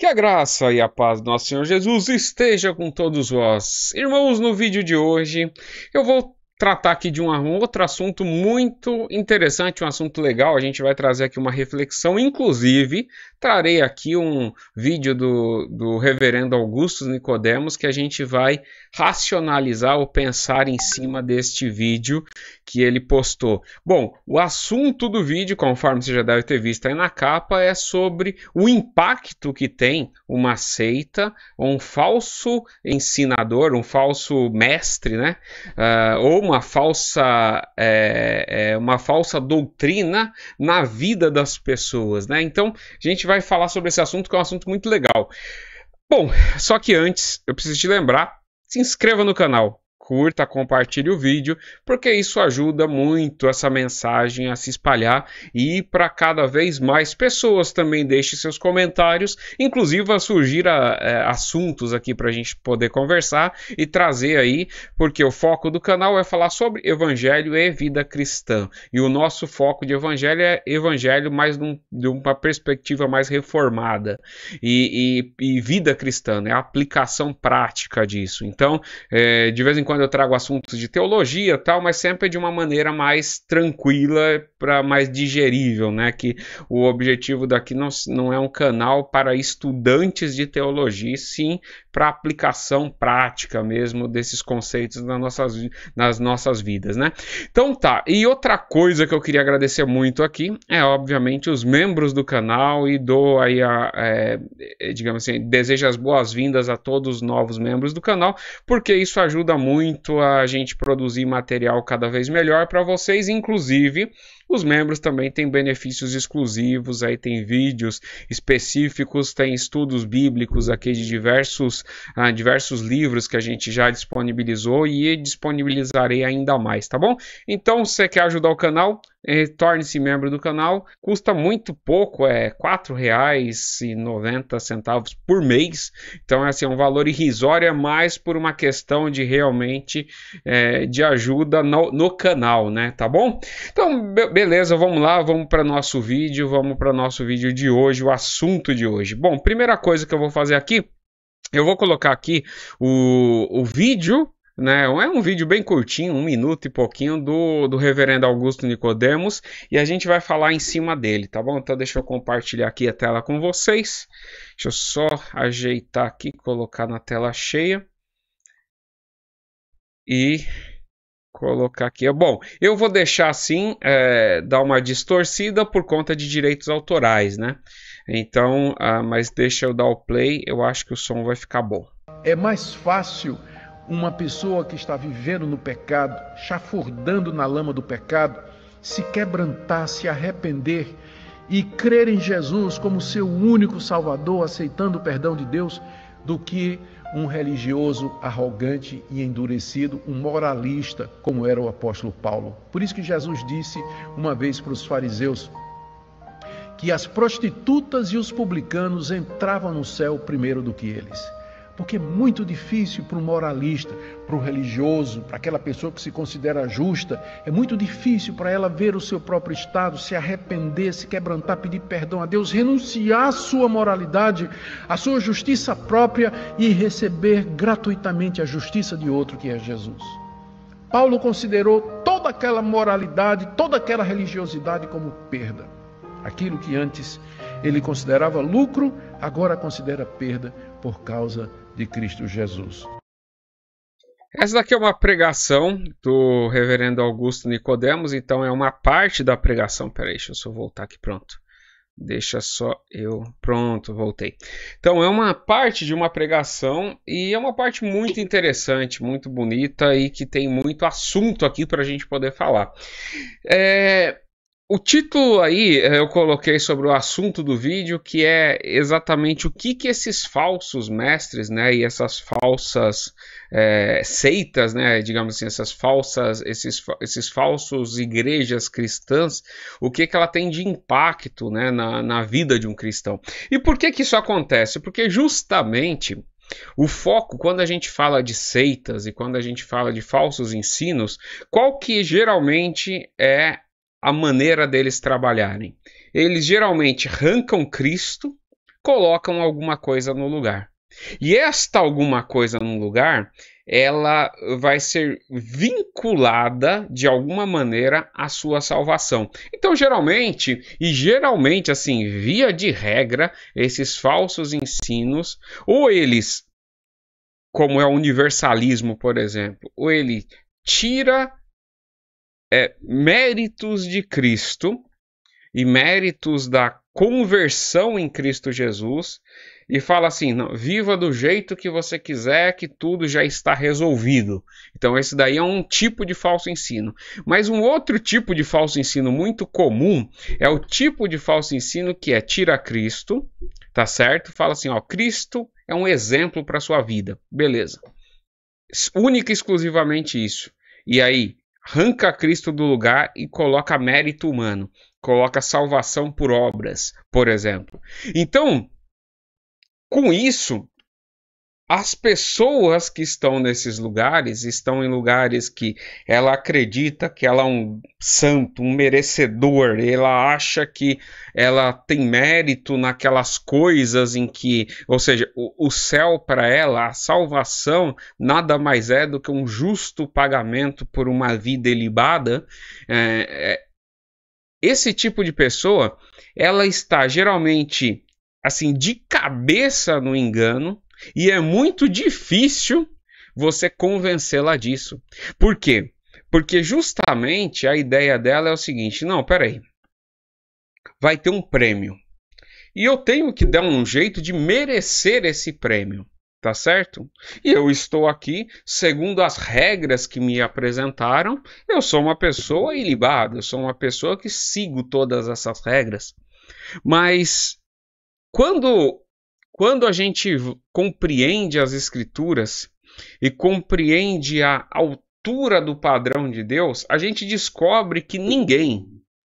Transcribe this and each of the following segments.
Que a graça e a paz do nosso Senhor Jesus esteja com todos vós. Irmãos, no vídeo de hoje eu vou tratar aqui de um outro assunto muito interessante, um assunto legal. A gente vai trazer aqui uma reflexão, inclusive trarei aqui um vídeo do reverendo Augusto Nicodemos que a gente vai racionalizar ou pensar em cima deste vídeo que ele postou. Bom, o assunto do vídeo, conforme você já deve ter visto aí na capa, é sobre o impacto que tem uma seita, um falso ensinador, um falso mestre, né? Ou uma falsa doutrina na vida das pessoas, né? Então, a gente vai falar sobre esse assunto, que é um assunto muito legal. Bom, só que antes, eu preciso te lembrar, se inscreva no canal, curta, compartilhe o vídeo, porque isso ajuda muito essa mensagem a se espalhar e para cada vez mais pessoas. Também deixe seus comentários, inclusive a surgir assuntos aqui para a gente poder conversar e trazer aí, porque o foco do canal é falar sobre evangelho e vida cristã, e o nosso foco de evangelho é evangelho mais de uma perspectiva mais reformada e vida cristã, né? A aplicação prática disso. Então, de vez em quando eu trago assuntos de teologia e tal, mas sempre de uma maneira mais tranquila, para mais digerível, né? Que o objetivo daqui não é um canal para estudantes de teologia, sim para aplicação prática mesmo desses conceitos nas nossas vidas, né? Então tá, e outra coisa que eu queria agradecer muito aqui é obviamente os membros do canal, e dou aí digamos assim, desejo as boas-vindas a todos os novos membros do canal, porque isso ajuda muito a gente produzir material cada vez melhor para vocês. Inclusive os membros também têm benefícios exclusivos, aí tem vídeos específicos, tem estudos bíblicos aqui de diversos livros que a gente já disponibilizou e disponibilizarei ainda mais, tá bom? Então, se você quer ajudar o canal, torne-se membro do canal, custa muito pouco, é R$ 4,90 por mês, então assim, é um valor irrisório, é mais por uma questão de realmente de ajuda no canal, né, tá bom? Então, beleza, vamos lá, vamos para nosso vídeo de hoje, o assunto de hoje. Bom, primeira coisa que eu vou fazer aqui, eu vou colocar aqui o vídeo, né? É um vídeo bem curtinho, 1 minuto e pouquinho, do reverendo Augusto Nicodemos, e a gente vai falar em cima dele, tá bom? Então deixa eu compartilhar aqui a tela com vocês. Deixa eu só ajeitar aqui, colocar na tela cheia e colocar aqui. Bom, eu vou deixar assim, dar uma distorcida por conta de direitos autorais, né? Então, mas deixa eu dar o play, eu acho que o som vai ficar bom. É mais fácil uma pessoa que está vivendo no pecado, chafurdando na lama do pecado, se quebrantar, se arrepender e crer em Jesus como seu único Salvador, aceitando o perdão de Deus, do que um religioso arrogante e endurecido, um moralista, como era o apóstolo Paulo. Por isso que Jesus disse uma vez para os fariseus que as prostitutas e os publicanos entravam no céu primeiro do que eles. Porque é muito difícil para um moralista, para um religioso, para aquela pessoa que se considera justa, é muito difícil para ela ver o seu próprio estado, se arrepender, se quebrantar, pedir perdão a Deus, renunciar à sua moralidade, à sua justiça própria e receber gratuitamente a justiça de outro, que é Jesus. Paulo considerou toda aquela moralidade, toda aquela religiosidade como perda. Aquilo que antes ele considerava lucro, agora considera perda por causa de Cristo Jesus. Essa daqui é uma pregação do reverendo Augusto Nicodemos, então é uma parte da pregação. Peraí, deixa eu só voltar aqui, pronto. Pronto, voltei. Então é uma parte de uma pregação e é uma parte muito interessante, muito bonita e que tem muito assunto aqui para a gente poder falar. O título aí eu coloquei sobre o assunto do vídeo, que é exatamente o que esses falsos mestres, né, e essas falsas seitas, né, digamos assim, esses falsos igrejas cristãs, o que ela tem de impacto, né, na vida de um cristão. E por que isso acontece? Porque justamente o foco, quando a gente fala de seitas e quando a gente fala de falsos ensinos, qual que geralmente é a maneira deles trabalharem? Eles geralmente arrancam Cristo, colocam alguma coisa no lugar. E esta alguma coisa no lugar, ela vai ser vinculada de alguma maneira à sua salvação. Então, geralmente, assim, via de regra, esses falsos ensinos, ou eles, como é o universalismo, por exemplo, ou ele tira méritos de Cristo e méritos da conversão em Cristo Jesus e fala assim, não, viva do jeito que você quiser, que tudo já está resolvido. Então esse daí é um tipo de falso ensino. Mas um outro tipo de falso ensino muito comum é o tipo de falso ensino que tira Cristo, tá certo? Fala assim, ó, Cristo é um exemplo para sua vida. Beleza. Única e exclusivamente isso. E aí, arranca Cristo do lugar e coloca mérito humano. Coloca salvação por obras, por exemplo. Então, com isso, as pessoas que estão nesses lugares, estão em lugares que ela acredita que ela é um santo, um merecedor, ela acha que ela tem mérito naquelas coisas em que, ou seja, o céu para ela, a salvação, nada mais é do que um justo pagamento por uma vida ilibada. Esse tipo de pessoa, ela está geralmente assim, de cabeça no engano, e é muito difícil você convencê-la disso. Por quê? Porque justamente a ideia dela é o seguinte, não, peraí, vai ter um prêmio, e eu tenho que dar um jeito de merecer esse prêmio, tá certo? E eu estou aqui, segundo as regras que me apresentaram, eu sou uma pessoa ilibada, eu sou uma pessoa que sigo todas essas regras, mas quando a gente compreende as Escrituras e compreende a altura do padrão de Deus, a gente descobre que ninguém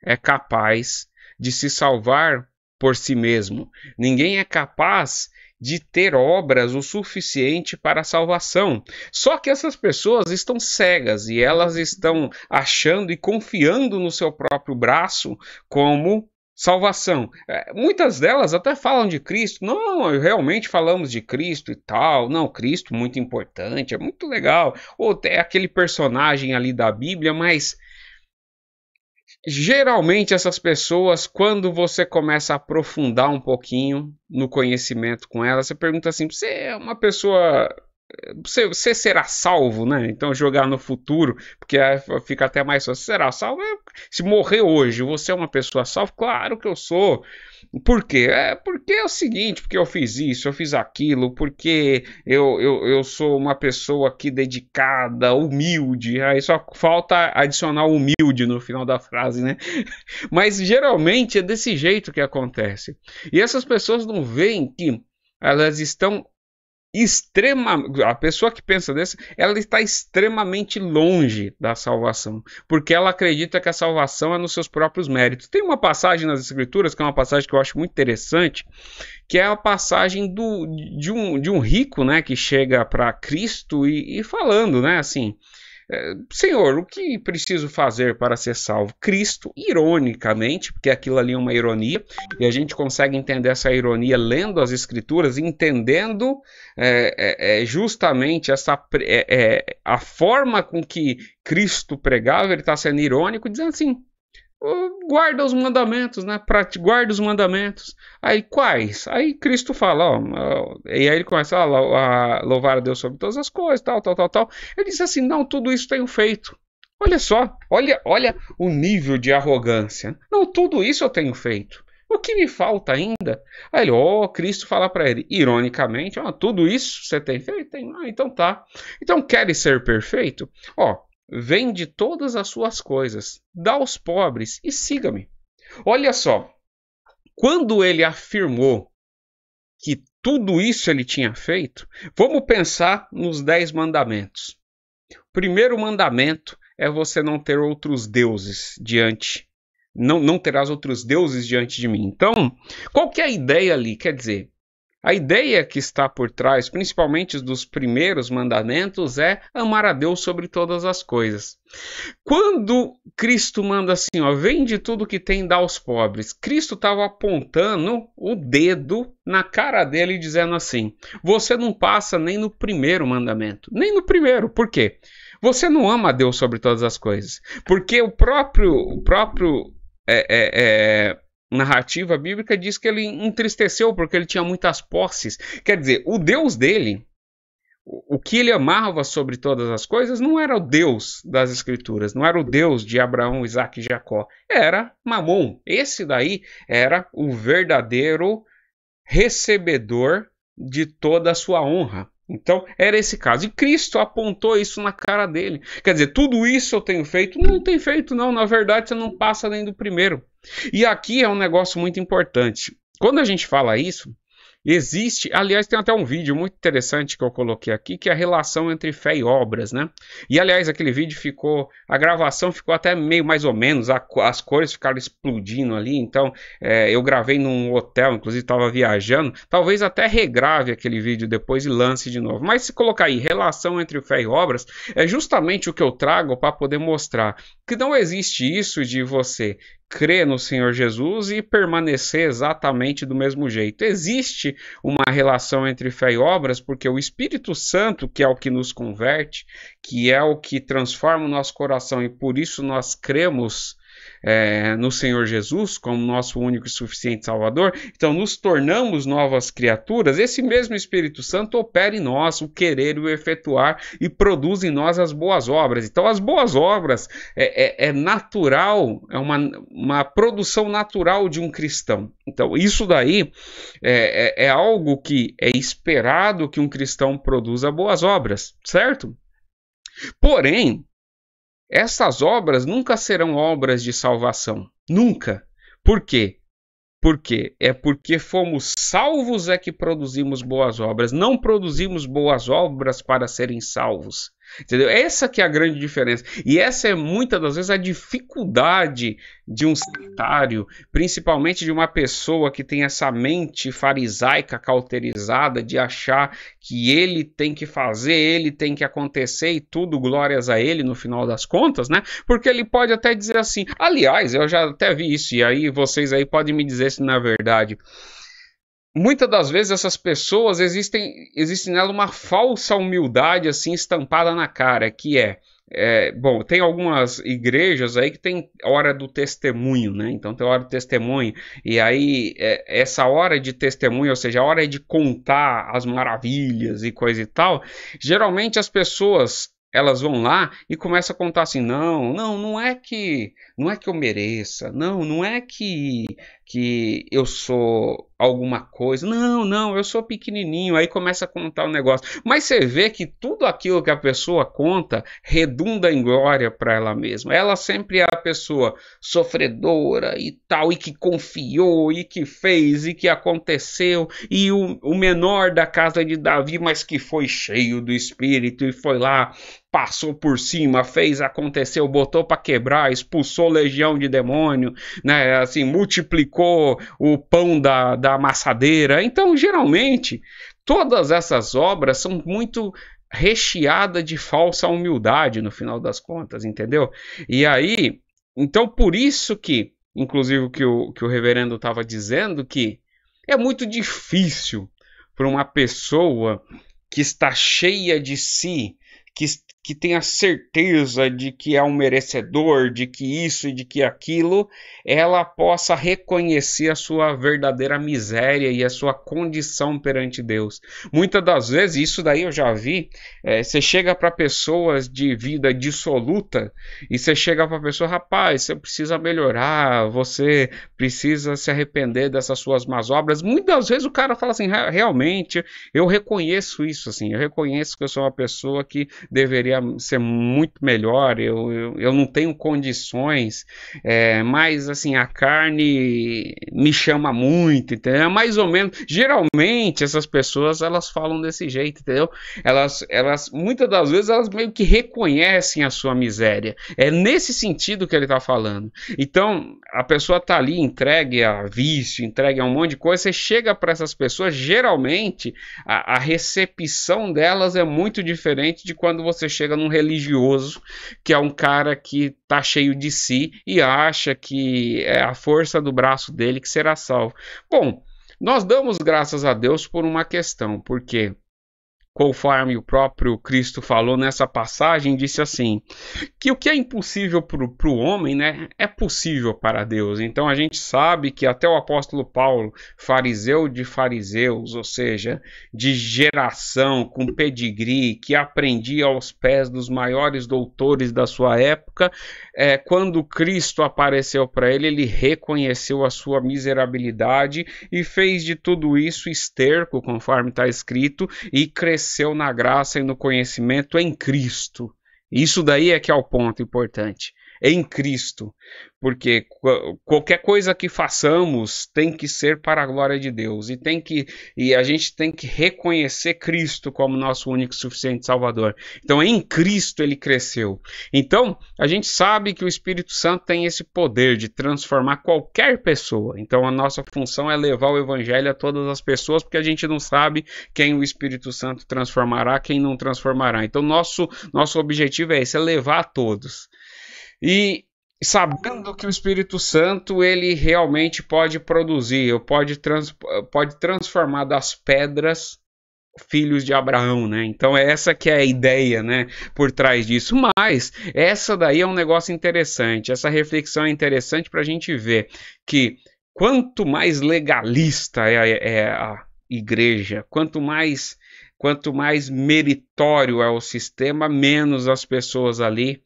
é capaz de se salvar por si mesmo. Ninguém é capaz de ter obras o suficiente para a salvação. Só que essas pessoas estão cegas e elas estão achando e confiando no seu próprio braço como salvação. Muitas delas até falam de Cristo. Não, realmente falamos de Cristo e tal. Não, Cristo muito importante, é muito legal. Ou é aquele personagem ali da Bíblia, mas geralmente essas pessoas, quando você começa a aprofundar um pouquinho no conhecimento com elas, você pergunta assim, você é uma pessoa... Você será salvo, né? Então jogar no futuro, porque fica até mais fácil. Será salvo? Se morrer hoje, você é uma pessoa salva? Claro que eu sou. Por quê? Porque é o seguinte, porque eu fiz isso, eu fiz aquilo, porque eu sou uma pessoa aqui dedicada, humilde. Aí só falta adicionar humilde no final da frase, né? Mas geralmente é desse jeito que acontece. E essas pessoas não veem que elas estão a pessoa que pensa dessa, ela está extremamente longe da salvação, porque ela acredita que a salvação é nos seus próprios méritos. Tem uma passagem nas Escrituras, que é uma passagem que eu acho muito interessante, que é a passagem de um rico, né, que chega para Cristo e falando, né, assim, Senhor, o que preciso fazer para ser salvo? Cristo, ironicamente, porque aquilo ali é uma ironia, e a gente consegue entender essa ironia lendo as Escrituras, entendendo justamente a forma com que Cristo pregava. Ele está sendo irônico, dizendo assim, guarda os mandamentos, né? Guarda os mandamentos. Aí quais? Aí Cristo fala, e aí ele começa a louvar a Deus sobre todas as coisas, tal. Ele diz assim, não, tudo isso tenho feito. Olha só, olha o nível de arrogância. Não, tudo isso eu tenho feito. O que me falta ainda? Aí ele, Cristo fala para ele, ironicamente, tudo isso você tem feito? Tem. Então tá. Então queres ser perfeito? Vende todas as suas coisas, dá aos pobres e siga-me. Olha só, quando ele afirmou que tudo isso ele tinha feito, vamos pensar nos 10 mandamentos. O primeiro mandamento é você não ter outros deuses diante, não terás outros deuses diante de mim. Então, qual que é a ideia ali? Quer dizer, A ideia que está por trás, principalmente dos primeiros mandamentos, é amar a Deus sobre todas as coisas. Quando Cristo manda assim, ó, vende tudo que tem e dá aos pobres, Cristo estava apontando o dedo na cara dele e dizendo assim, você não passa nem no primeiro mandamento, nem no primeiro. Por quê? Você não ama a Deus sobre todas as coisas, porque o próprio narrativa bíblica diz que ele entristeceu porque ele tinha muitas posses. Quer dizer, o Deus dele, o que ele amava sobre todas as coisas, não era o Deus das Escrituras, não era o Deus de Abraão, Isaac e Jacó, era Mamon. Esse daí era o verdadeiro recebedor de toda a sua honra. Então, era esse caso. E Cristo apontou isso na cara dele. Quer dizer, tudo isso eu tenho feito? Não tem feito, não. Na verdade, você não passa nem do primeiro. E aqui é um negócio muito importante. Quando a gente fala isso, existe, aliás, tem até um vídeo muito interessante que eu coloquei aqui, que é a relação entre fé e obras, né? E, aliás, aquele vídeo a gravação ficou até meio mais ou menos, as cores ficaram explodindo ali, então eu gravei num hotel, inclusive estava viajando, talvez até regrave aquele vídeo depois e lance de novo. Mas se colocar aí, relação entre fé e obras, é justamente o que eu trago para poder mostrar que não existe isso de você crer no Senhor Jesus e permanecer exatamente do mesmo jeito. Existe uma relação entre fé e obras, porque o Espírito Santo, que é o que nos converte, que é o que transforma o nosso coração, e por isso nós cremos no Senhor Jesus como nosso único e suficiente Salvador, então nos tornamos novas criaturas. Esse mesmo Espírito Santo opera em nós o querer e o efetuar e produz em nós as boas obras. Então as boas obras é natural, é uma produção natural de um cristão. Então isso daí é algo que é esperado que um cristão produza boas obras, certo? Porém, essas obras nunca serão obras de salvação. Nunca. Por quê? Porque fomos salvos é que produzimos boas obras. Não produzimos boas obras para serem salvos. Entendeu? Essa que é a grande diferença. E essa é muitas das vezes a dificuldade de um sectário, principalmente de uma pessoa que tem essa mente farisaica cauterizada de achar que ele tem que fazer, ele tem que acontecer e tudo glórias a ele no final das contas, né? Porque ele pode até dizer assim, aliás, eu já até vi isso, e aí vocês aí podem me dizer se na verdade. Muitas das vezes essas pessoas existe nela uma falsa humildade assim estampada na cara, que bom, tem algumas igrejas aí que tem hora do testemunho, né? Então tem hora do testemunho, e aí essa hora de testemunho, ou seja, a hora de contar as maravilhas e coisa e tal, geralmente as pessoas elas vão lá e começam a contar assim, não é que eu mereça, não é que eu sou alguma coisa, não, eu sou pequenininho, aí começa a contar um negócio, mas você vê que tudo aquilo que a pessoa conta redunda em glória para ela mesma, ela sempre é a pessoa sofredora e tal, e que confiou, e que fez, e que aconteceu, e o menor da casa de Davi, mas que foi cheio do Espírito e foi lá, passou por cima, fez, aconteceu, botou para quebrar, expulsou legião de demônio, né? Assim, multiplicou o pão da amassadeira. Então, geralmente, todas essas obras são muito recheadas de falsa humildade no final das contas, entendeu? E aí, então por isso que, inclusive o que o reverendo estava dizendo, que é muito difícil para uma pessoa que está cheia de si, que tem a certeza de que é um merecedor, de que isso e de que aquilo, ela possa reconhecer a sua verdadeira miséria e a sua condição perante Deus. Muitas das vezes, isso daí eu já vi, você chega para pessoas de vida dissoluta e você chega para a pessoa, rapaz, você precisa melhorar, você precisa se arrepender dessas suas más obras. Muitas vezes o cara fala assim, realmente, eu reconheço isso, assim, eu reconheço que eu sou uma pessoa que deveria poderia ser muito melhor, eu não tenho condições, mas assim, a carne me chama muito, entendeu? Mais ou menos, geralmente essas pessoas, elas falam desse jeito, entendeu? Elas muitas das vezes, elas meio que reconhecem a sua miséria. É nesse sentido que ele está falando. Então, a pessoa está ali entregue a vício, entregue a um monte de coisa, você chega para essas pessoas, geralmente, a recepção delas é muito diferente de quando você chega num religioso, que é um cara que está cheio de si e acha que é a força do braço dele que será salvo. Bom, nós damos graças a Deus por uma questão, porque conforme o próprio Cristo falou nessa passagem, disse assim, que o que é impossível para o homem, né, é possível para Deus. Então a gente sabe que até o apóstolo Paulo, fariseu de fariseus, ou seja, de geração, com pedigree, que aprendia aos pés dos maiores doutores da sua época, quando Cristo apareceu para ele, ele reconheceu a sua miserabilidade e fez de tudo isso esterco, conforme está escrito, e cresceu na graça e no conhecimento em Cristo. Isso daí é que é o ponto importante. Em Cristo. Porque qualquer coisa que façamos tem que ser para a glória de Deus. E a gente tem que reconhecer Cristo como nosso único e suficiente Salvador. Então, em Cristo ele cresceu. Então, a gente sabe que o Espírito Santo tem esse poder de transformar qualquer pessoa. Então, a nossa função é levar o Evangelho a todas as pessoas, porque a gente não sabe quem o Espírito Santo transformará, quem não transformará. Então, nosso objetivo é esse, é levar a todos. E sabendo que o Espírito Santo ele realmente pode produzir, pode transformar das pedras filhos de Abraão, né? Então essa que é a ideia, né, por trás disso. Mas essa daí é um negócio interessante, essa reflexão é interessante para a gente ver que quanto mais legalista é a igreja, quanto mais meritório é o sistema, menos as pessoas ali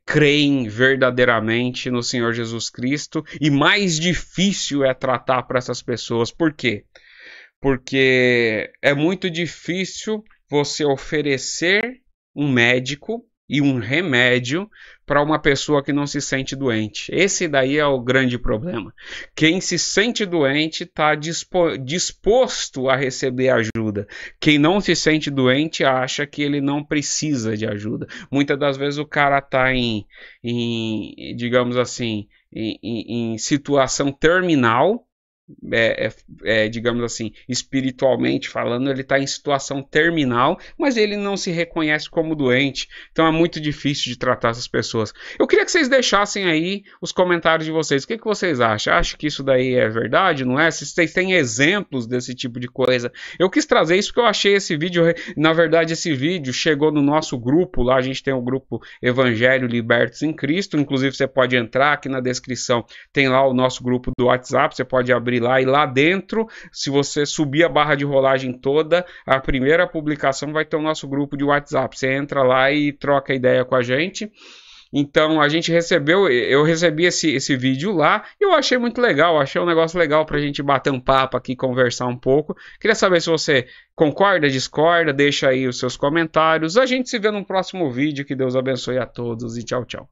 creem verdadeiramente no Senhor Jesus Cristo e mais difícil é tratar para essas pessoas. Por quê? Porque é muito difícil você oferecer um médico e um remédio para uma pessoa que não se sente doente. Esse daí é o grande problema. Quem se sente doente está disposto a receber ajuda. Quem não se sente doente acha que ele não precisa de ajuda. Muitas das vezes o cara está digamos assim, em situação terminal, digamos assim, espiritualmente falando, ele está em situação terminal, mas ele não se reconhece como doente. Então é muito difícil de tratar essas pessoas. Eu queria que vocês deixassem aí os comentários de vocês. O que vocês acham? Acham que isso daí é verdade, não é? Se vocês têm exemplos desse tipo de coisa. Eu quis trazer isso porque eu achei esse vídeo, na verdade esse vídeo chegou no nosso grupo, lá a gente tem o grupo Evangelho Libertos em Cristo, inclusive você pode entrar aqui na descrição, tem lá o nosso grupo do WhatsApp, você pode abrir lá e lá dentro, se você subir a barra de rolagem toda, a primeira publicação vai ter o nosso grupo de WhatsApp. Você entra lá e troca ideia com a gente. Então eu recebi esse vídeo lá e eu achei muito legal, achei um negócio legal pra gente bater um papo aqui, conversar um pouco. Queria saber se você concorda, discorda, deixa aí os seus comentários. A gente se vê no próximo vídeo, que Deus abençoe a todos e tchau, tchau.